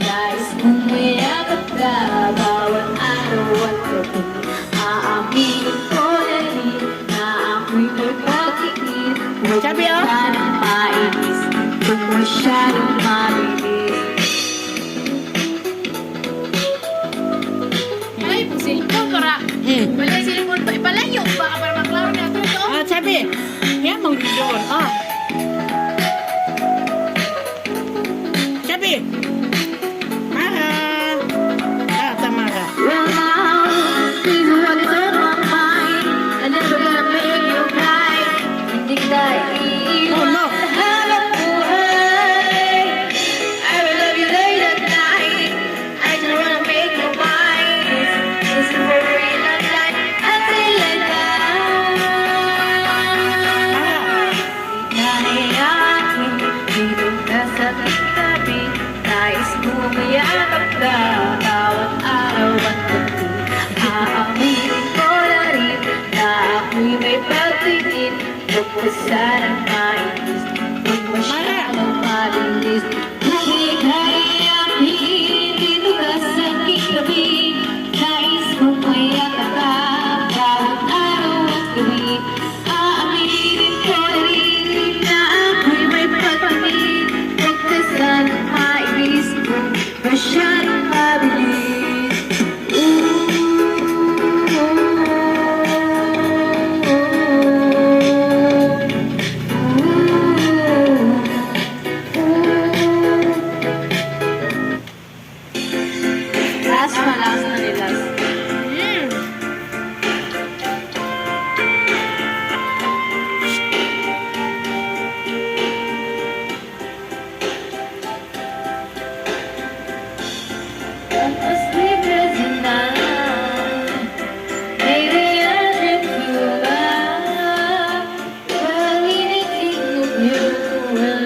Nais kong mayakap ka bawat araw at gabi. Aaminin ko na rin na ako'y may pag-ibig. Huwag Sabi, mo oh. sanang mainis kung masyadong mabilis. Ay, silpon para. Wala yung silpon pa. Ipalayo ba ka para maklaro na ito ito? Ah, sabi. Yan mong doon. Ah. Sabi. Mara. Ah, tama ka. Well now, please what is on my mind. I'm never gonna make you cry. Hindi kita Oh, iiwan no. sa hanap buhay. I will love you late at night. I just wanna make you mine. This is for real at night. Until I die. Hinahayakin, dito ka sa tabi. Nais ko mayakap ka bawat araw at gabi. Aaminin ko na rin na ako'y may pagtingin. Huwag ka sanang mainis, huwag masyadong mabilis. Kung ika'y amin, dito ka sa aking gabi. Nais kong mayakap ka bawat araw at gabi. Aaminin ko na rin na ako'y may pagtingin. Huwag ka sanang mainis, huwag masyadong mabilis. Last na nila. I'm asleep as you now. Maybe I'll drift you back. Well, anything of you will